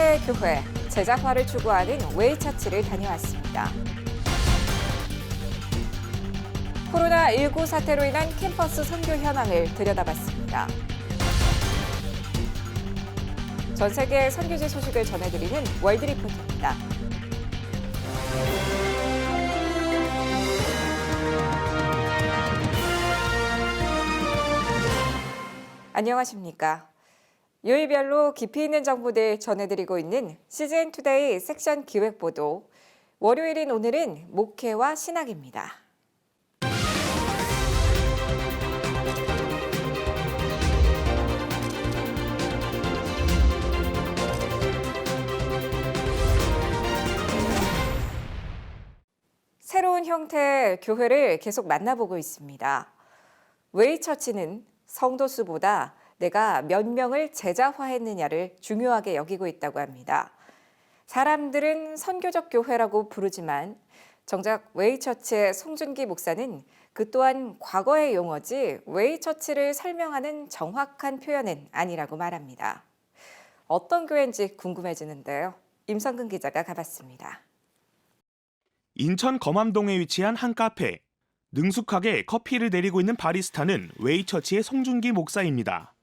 현대 교회, 제자화를 추구하는 웨이처치를 다녀왔습니다. 코로나19 사태로 인한 캠퍼스 선교 현황을 들여다봤습니다. 전 세계 선교지 소식을 전해드리는 월드리포트입니다. 안녕하십니까. 요일별로 깊이 있는 정보들 전해드리고 있는 CGN투데이 섹션 기획보도. 월요일인 오늘은 목회와 신학입니다. 새로운 형태의 교회를 계속 만나보고 있습니다. 웨이처치는 성도 수보다 내가 몇 명을 제자화했느냐를 중요하게 여기고 있다고 합니다. 사람들은 선교적 교회라고 부르지만 정작 웨이처치의 송준기 목사는 그 또한 과거의 용어지 웨이처치를 설명하는 정확한 표현은 아니라고 말합니다. 어떤 교회인지 궁금해지는데요. 임성근 기자가 가봤습니다. 인천 검암동에 위치한 한 카페. 능숙하게 커피를 내리고 있는 바리스타는 웨이처치의 송준기 목사입니다.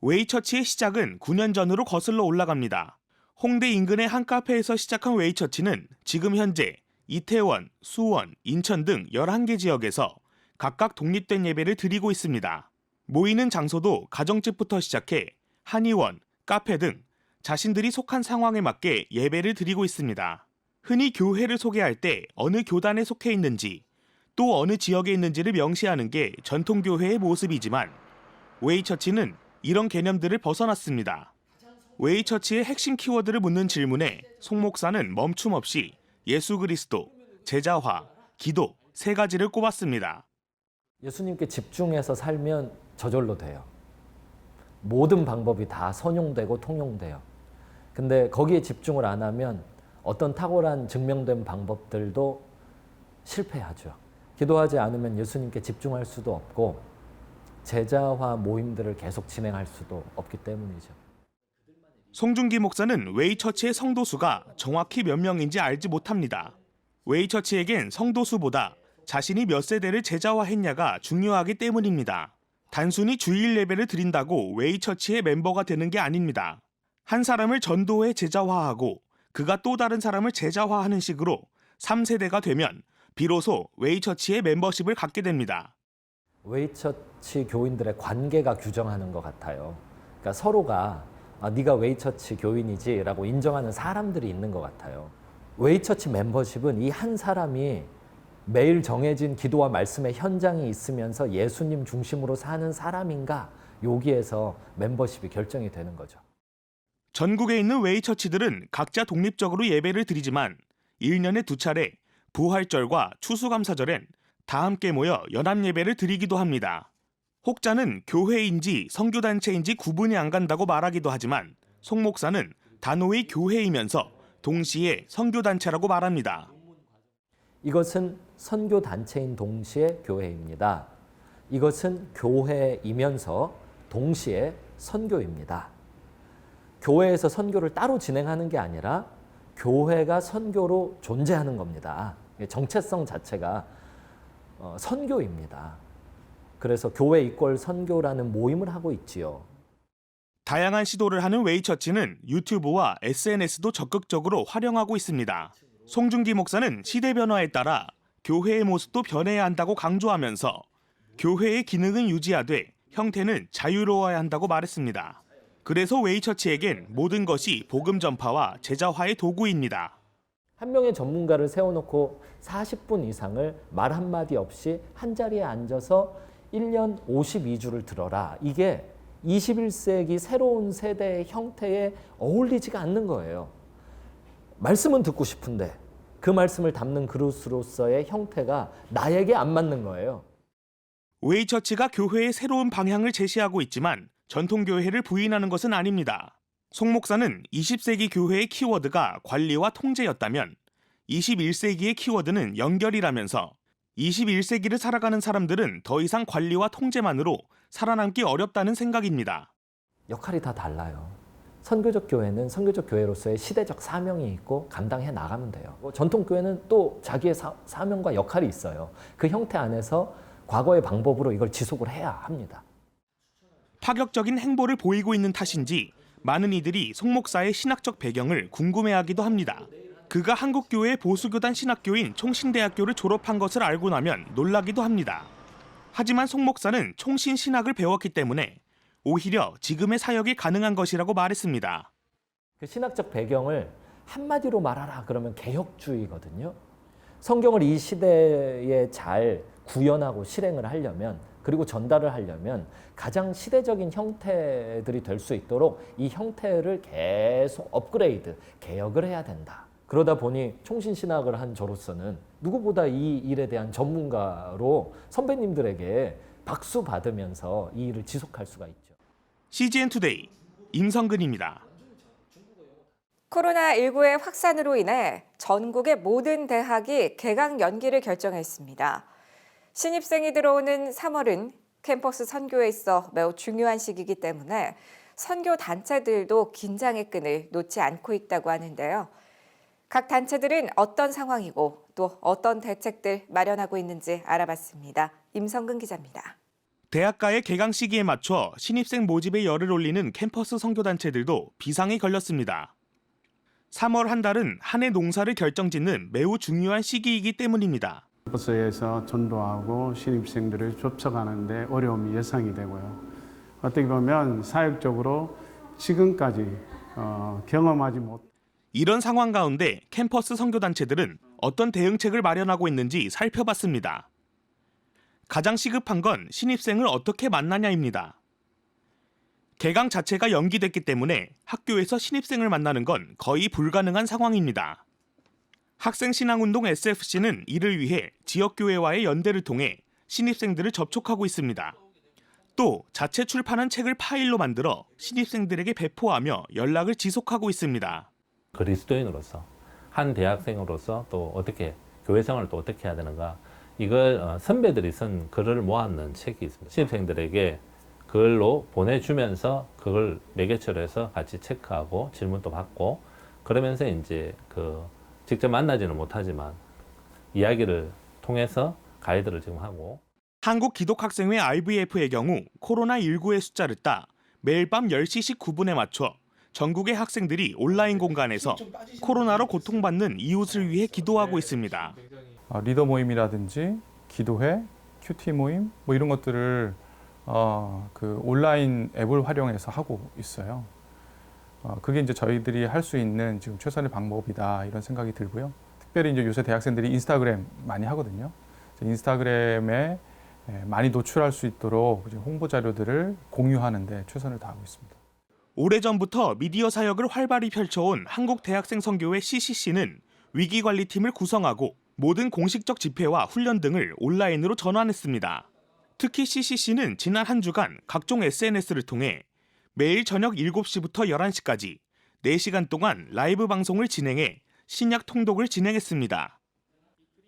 웨이처치의 시작은 9년 전으로 거슬러 올라갑니다. 홍대 인근의 한 카페에서 시작한 웨이처치는 지금 현재 이태원, 수원, 인천 등 11개 지역에서 각각 독립된 예배를 드리고 있습니다. 모이는 장소도 가정집부터 시작해 한의원, 카페 등 자신들이 속한 상황에 맞게 예배를 드리고 있습니다. 흔히 교회를 소개할 때 어느 교단에 속해 있는지 또 어느 지역에 있는지를 명시하는 게 전통교회의 모습이지만 웨이처치는 이런 개념들을 벗어났습니다. 웨이처치의 핵심 키워드를 묻는 질문에 송 목사는 멈춤 없이 예수 그리스도, 제자화, 기도 세 가지를 꼽았습니다. 예수님께 집중해서 살면 저절로 돼요. 모든 방법이 다 선용되고 통용돼요. 근데 거기에 집중을 안 하면 어떤 탁월한 증명된 방법들도 실패하죠. 기도하지 않으면 예수님께 집중할 수도 없고 제자화 모임들을 계속 진행할 수도 없기 때문이죠. 송준기 목사는 웨이처치의 성도수가 정확히 몇 명인지 알지 못합니다. 웨이처치에겐 성도수보다 자신이 몇 세대를 제자화했냐가 중요하기 때문입니다. 단순히 주일 예배를 드린다고 웨이처치의 멤버가 되는 게 아닙니다. 한 사람을 전도해 제자화하고 그가 또 다른 사람을 제자화하는 식으로 3세대가 되면 비로소 웨이처치의 멤버십을 갖게 됩니다. 웨이처치 교인들의 관계가 규정하는 것 같아요. 그러니까 서로가 네가 웨이처치 교인이지 라고 인정하는 사람들이 있는 것 같아요. 웨이처치 멤버십은 이 한 사람이 매일 정해진 기도와 말씀의 현장에 있으면서 예수님 중심으로 사는 사람인가 여기에서 멤버십이 결정이 되는 거죠. 전국에 있는 웨이처치들은 각자 독립적으로 예배를 드리지만 1년에 2차례 부활절과 추수감사절엔 다 함께 모여 연합예배를 드리기도 합니다. 혹자는 교회인지 선교단체인지 구분이 안 간다고 말하기도 하지만 송 목사는 단호히 교회이면서 동시에 선교단체라고 말합니다. 이것은 선교단체인 동시에 교회입니다. 이것은 교회이면서 동시에 선교입니다. 교회에서 선교를 따로 진행하는 게 아니라 교회가 선교로 존재하는 겁니다. 정체성 자체가 선교입니다. 그래서 교회 이퀄 선교라는 모임을 하고 있지요. 다양한 시도를 하는 웨이처치는 유튜브와 SNS도 적극적으로 활용하고 있습니다. 송준기 목사는 시대 변화에 따라 교회의 모습도 변해야 한다고 강조하면서 교회의 기능은 유지하되 형태는 자유로워야 한다고 말했습니다. 그래서 웨이처치에겐 모든 것이 복음 전파와 제자화의 도구입니다. 한 명의 전문가를 세워놓고 40분 이상을 말 한마디 없이 한 자리에 앉아서 1년 52주를 들어라. 이게 21세기 새로운 세대의 형태에 어울리지가 않는 거예요. 말씀은 듣고 싶은데 그 말씀을 담는 그릇으로서의 형태가 나에게 안 맞는 거예요. 웨이처치가 교회의 새로운 방향을 제시하고 있지만 전통교회를 부인하는 것은 아닙니다. 송 목사는 20세기 교회의 키워드가 관리와 통제였다면 21세기의 키워드는 연결이라면서 21세기를 살아가는 사람들은 더 이상 관리와 통제만으로 살아남기 어렵다는 생각입니다. 역할이 다 달라요. 선교적 교회는 선교적 교회로서의 시대적 사명이 있고 감당해 나가면 돼요. 전통 교회는 또 자기의 사명과 역할이 있어요. 그 형태 안에서 과거의 방법으로 이걸 지속을 해야 합니다. 파격적인 행보를 보이고 있는 탓인지 많은 이들이 송 목사의 신학적 배경을 궁금해하기도 합니다. 그가 한국교회 보수교단 신학교인 총신대학교를 졸업한 것을 알고 나면 놀라기도 합니다. 하지만 송 목사는 총신신학을 배웠기 때문에 오히려 지금의 사역이 가능한 것이라고 말했습니다. 그 신학적 배경을 한마디로 말하라 그러면 개혁주의거든요. 성경을 이 시대에 잘 구현하고 실행을 하려면 그리고 전달을 하려면 가장 시대적인 형태들이 될 수 있도록 이 형태를 계속 업그레이드, 개혁을 해야 된다. 그러다 보니 총신신학을 한 저로서는 누구보다 이 일에 대한 전문가로 선배님들에게 박수 받으면서 이 일을 지속할 수가 있죠. CGN투데이 임성근입니다. 코로나19의 확산으로 인해 전국의 모든 대학이 개강 연기를 결정했습니다. 신입생이 들어오는 3월은 캠퍼스 선교에 있어 매우 중요한 시기이기 때문에 선교 단체들도 긴장의 끈을 놓지 않고 있다고 하는데요. 각 단체들은 어떤 상황이고 또 어떤 대책들 마련하고 있는지 알아봤습니다. 임성근 기자입니다. 대학가의 개강 시기에 맞춰 신입생 모집에 열을 올리는 캠퍼스 선교단체들도 비상이 걸렸습니다. 3월 한 달은 한 해 농사를 결정짓는 매우 중요한 시기이기 때문입니다. 캠퍼스에서 전도하고 신입생들을 접촉하는데 어려움이 예상이 되고요. 어떻게 보면 사역적으로 지금까지 경험하지 못. 이런 상황 가운데 캠퍼스 선교단체들은 어떤 대응책을 마련하고 있는지 살펴봤습니다. 가장 시급한 건 신입생을 어떻게 만나냐입니다. 개강 자체가 연기됐기 때문에 학교에서 신입생을 만나는 건 거의 불가능한 상황입니다. 학생신앙운동 SFC는 이를 위해 지역교회와의 연대를 통해 신입생들을 접촉하고 있습니다. 또 자체 출판한 책을 파일로 만들어 신입생들에게 배포하며 연락을 지속하고 있습니다. 그리스도인으로서 한 대학생으로서 또 어떻게 교회 생활을 또 어떻게 해야 되는가, 이걸 선배들이 쓴 글을 모았는 책이 있습니다. 신입생들에게 글로 보내주면서 그걸 매개체로 해서 같이 체크하고 질문도 받고 그러면서 이제 직접 만나지는 못하지만 이야기를 통해서 가이드를 지금 하고. 한국기독학생회 IVF의 경우 코로나19의 숫자를 따 매일 밤 10시 19분에 맞춰 전국의 학생들이 온라인 공간에서 코로나로 고통받는 이웃을 위해 기도하고 있습니다. 리더 모임이라든지 기도회, 큐티 모임 뭐 이런 것들을 그 온라인 앱을 활용해서 하고 있어요. 그게 이제 저희들이 할 수 있는 지금 최선의 방법이다 이런 생각이 들고요. 특별히 이제 요새 대학생들이 인스타그램 많이 하거든요. 인스타그램에 많이 노출할 수 있도록 홍보 자료들을 공유하는 데 최선을 다하고 있습니다. 오래전부터 미디어 사역을 활발히 펼쳐온 한국대학생선교회 CCC는 위기관리팀을 구성하고 모든 공식적 집회와 훈련 등을 온라인으로 전환했습니다. 특히 CCC는 지난 한 주간 각종 SNS를 통해 매일 저녁 7시부터 11시까지 4시간 동안 라이브 방송을 진행해 신약 통독을 진행했습니다.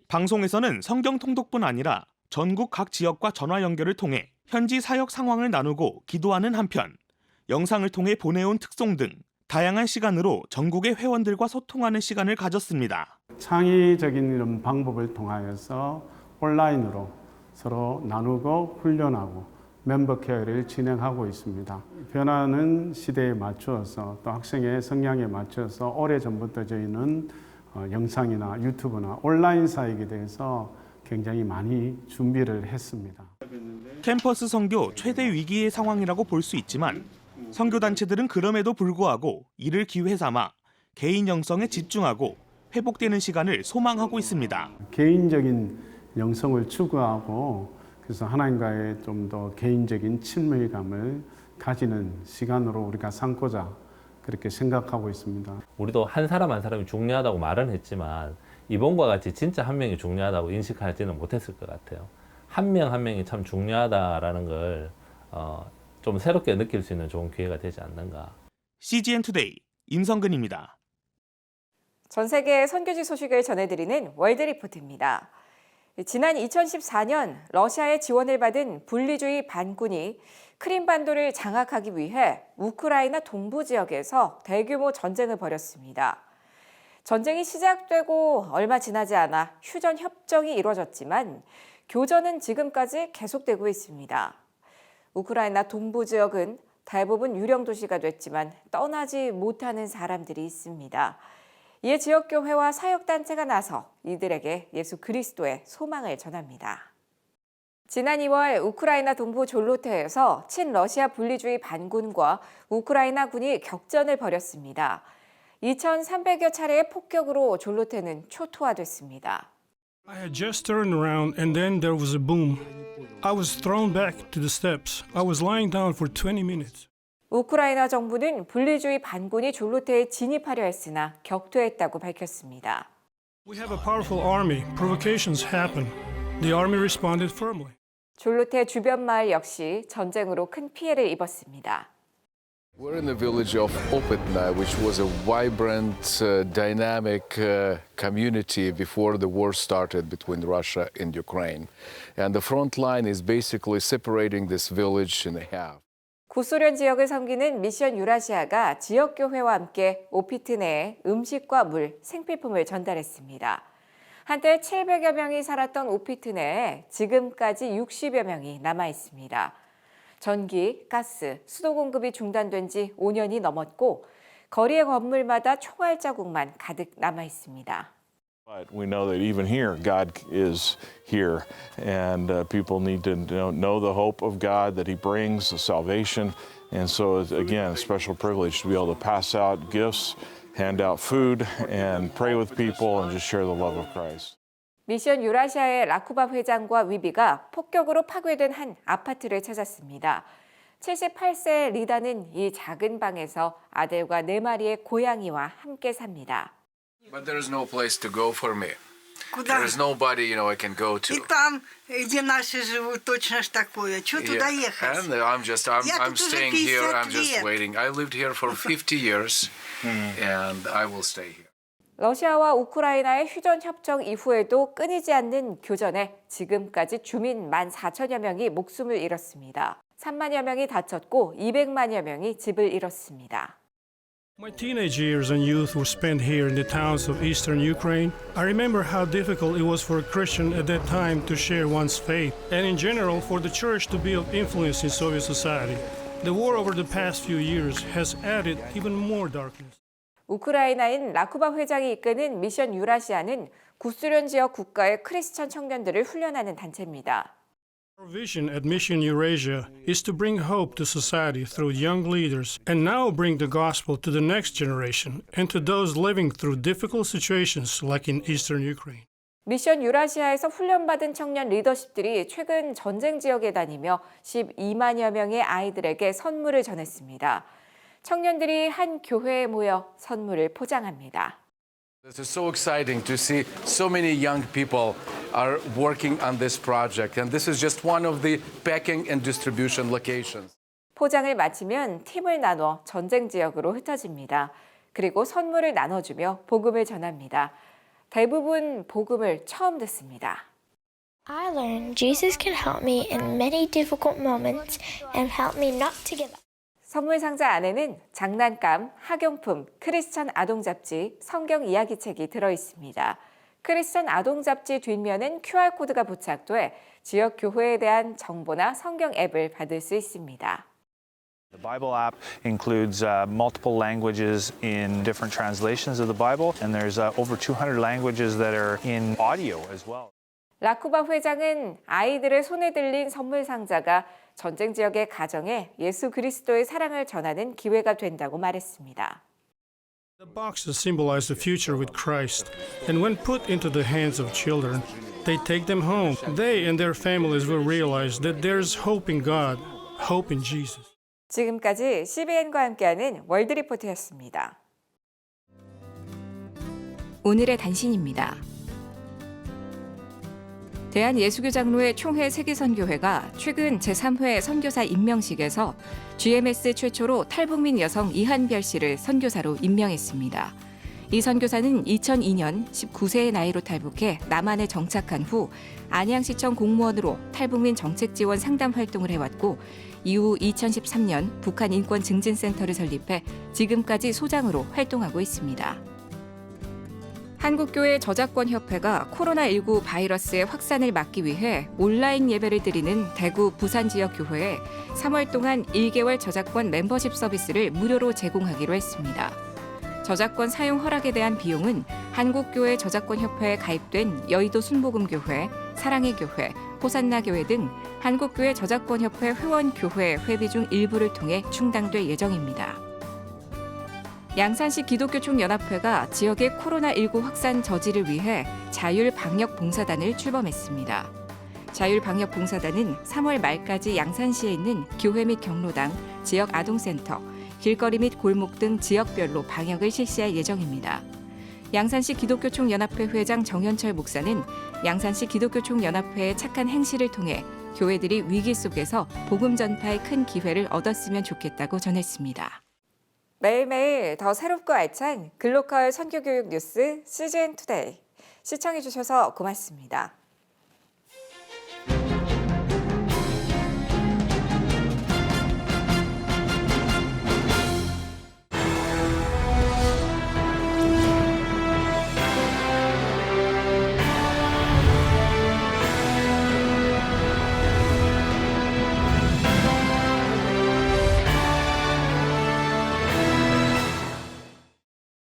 방송에서는 성경 통독뿐 아니라 전국 각 지역과 전화 연결을 통해 현지 사역 상황을 나누고 기도하는 한편 영상을 통해 보내온 특송 등 다양한 시간으로 전국의 회원들과 소통하는 시간을 가졌습니다. 창의적인 이런 방법을 통하여서 온라인으로 서로 나누고 훈련하고 멤버 케어를 진행하고 있습니다. 변화하는 시대에 맞추어서 또 학생의 성향에 맞춰서 오래전부터 저희는 영상이나 유튜브나 온라인 사역에 대해서 굉장히 많이 준비를 했습니다. 캠퍼스 선교 최대 위기의 상황이라고 볼 수 있지만 선교단체들은 그럼에도 불구하고 이를 기회 삼아 개인 영성에 집중하고 회복되는 시간을 소망하고 있습니다. 개인적인 영성을 추구하고 그래서 하나님과의 좀 더 개인적인 친밀감을 가지는 시간으로 우리가 삼고자 그렇게 생각하고 있습니다. 우리도 한 사람 한 사람이 중요하다고 말은 했지만 이번과 같이 진짜 한 명이 중요하다고 인식하지는 못했을 것 같아요. 한 명 한 명이 참 중요하다라는 걸 좀 새롭게 느낄 수 있는 좋은 기회가 되지 않는가. CGN투데이 임성근입니다. 전 세계 선교지 소식을 전해드리는 월드리포트입니다. 지난 2014년 러시아의 지원을 받은 분리주의 반군이 크림반도를 장악하기 위해 우크라이나 동부 지역에서 대규모 전쟁을 벌였습니다. 전쟁이 시작되고 얼마 지나지 않아 휴전 협정이 이루어졌지만 교전은 지금까지 계속되고 있습니다. 우크라이나 동부 지역은 대부분 유령 도시가 됐지만 떠나지 못하는 사람들이 있습니다. 이에 지역교회와 사역단체가 나서 이들에게 예수 그리스도의 소망을 전합니다. 지난 2월 우크라이나 동부 졸로테에서 친러시아 분리주의 반군과 우크라이나 군이 격전을 벌였습니다. 2,300여 차례의 폭격으로 졸로테는 초토화됐습니다. I had just turned around and then there was a boom. I was thrown back to the steps. I was lying down for 20 minutes. 우크라이나 정부는 분리주의 반군이 졸로테에 진입하려 했으나 격퇴했다고 밝혔습니다. We have a powerful army. Provocations happen. The army responded firmly. 졸로테 주변 마을 역시 전쟁으로 큰 피해를 입었습니다. We're in the village of Opytna, which was a vibrant, dynamic community before the war started between Russia and Ukraine. And the front line is basically separating this village in half. 구소련 지역을 섬기는 미션 유라시아가 지역교회와 함께 오피트네에 음식과 물, 생필품을 전달했습니다. 한때 700여 명이 살았던 오피트네에 지금까지 60여 명이 남아 있습니다. 전기, 가스, 수도 공급이 중단된 지 5년이 넘었고 거리의 건물마다 총알 자국만 가득 남아 있습니다. But we know that even here, God is here, and people need to know the hope of God that He brings, the salvation. And so, again, a special privilege to be able to pass out gifts, hand out food, and pray with people, and just share the love of Christ. 미션 유라시아의 라쿠바 회장과 위비가 폭격으로 파괴된 한 아파트를 찾았습니다. 78세의 리다는 이 작은 방에서 아들과 4마리의 고양이와 함께 삽니다. But there is no place to go for me. Куда? There is nobody, I can go to. И там, где наши живут, точно ж такое. Чего туда ехать? And I'm тут уже staying here. 50 I'm just лет. waiting. I lived here for 50 years, and I will stay here. 러시아와 우크라이나의 휴전 협정 이후에도 끊이지 않는 교전에 지금까지 주민 14,000여 명이 목숨을 잃었습니다. 3만여 명이 다쳤고 200만여 명이 집을 잃었습니다. My teenage years and youth were spent here in the towns of eastern Ukraine. I remember how difficult it was for a Christian at that time to share one's faith, and in general for the church to be of influence in Soviet society. The war over the past few years has added even more darkness. 우크라이나인 라쿠바 회장이 이끄는 미션 유라시아는 구소련 지역 국가의 크리스천 청년들을 훈련하는 단체입니다. Our vision at Mission Eurasia is to bring hope to society through young leaders and now bring the gospel to the next generation and to those living through difficult situations like in eastern Ukraine. 미션 유라시아에서 훈련받은 청년 리더십들이 최근 전쟁 지역에 다니며 12만여 명의 아이들에게 선물을 전했습니다. 청년들이 한 교회에 모여 선물을 포장합니다. This is so exciting to see so many young people are working on this project, and this is just one of the packing and distribution locations. 포장을 마치면 팀을 나눠 전쟁 지역으로 흩어집니다. 그리고 선물을 나눠주며 복음을 전합니다. 대부분 복음을 처음 듣습니다. I learned Jesus can help me in many difficult moments and help me not to give up. 선물 상자 안에는 장난감, 학용품, 크리스천 아동 잡지, 성경 이야기책이 들어 있습니다. 크리스천 아동 잡지 뒷면은 QR코드가 부착돼 지역 교회에 대한 정보나 성경 앱을 받을 수 있습니다. The Bible app includes multiple languages in different translations of the Bible, and there's over 200 languages that are in audio as well. 라쿠바 회장은 아이들의 손에 들린 선물 상자가 전쟁 지역의 가정에 예수 그리스도의 사랑을 전하는 기회가 된다고 말했습니다. The boxes symbolize the future with Christ, and when put into the hands of children, they take them home. They and their families will realize that there's hope in God, hope in Jesus. 지금까지 CBN과 함께하는 월드리포트였습니다. 오늘의 단신입니다. 대한예수교장로회 총회 세계선교회가 최근 제3회 선교사 임명식에서 GMS 최초로 탈북민 여성 이한별 씨를 선교사로 임명했습니다. 이 선교사는 2002년 19세의 나이로 탈북해 남한에 정착한 후 안양시청 공무원으로 탈북민 정책 지원 상담 활동을 해왔고 이후 2013년 북한 인권증진센터를 설립해 지금까지 소장으로 활동하고 있습니다. 한국교회 저작권협회가 코로나19 바이러스의 확산을 막기 위해 온라인 예배를 드리는 대구, 부산 지역 교회에 3월 동안 1개월 저작권 멤버십 서비스를 무료로 제공하기로 했습니다. 저작권 사용 허락에 대한 비용은 한국교회 저작권협회에 가입된 여의도 순복음교회, 사랑의 교회, 호산나 교회 등 한국교회 저작권협회 회원교회 회비 중 일부를 통해 충당될 예정입니다. 양산시 기독교총연합회가 지역의 코로나19 확산 저지를 위해 자율방역봉사단을 출범했습니다. 자율방역봉사단은 3월 말까지 양산시에 있는 교회 및 경로당, 지역 아동센터, 길거리 및 골목 등 지역별로 방역을 실시할 예정입니다. 양산시 기독교총연합회 회장 정현철 목사는 양산시 기독교총연합회의 착한 행실을 통해 교회들이 위기 속에서 복음 전파의 큰 기회를 얻었으면 좋겠다고 전했습니다. 매일매일 더 새롭고 알찬 글로컬 선교교육 뉴스 CGN 투데이. 시청해주셔서 고맙습니다.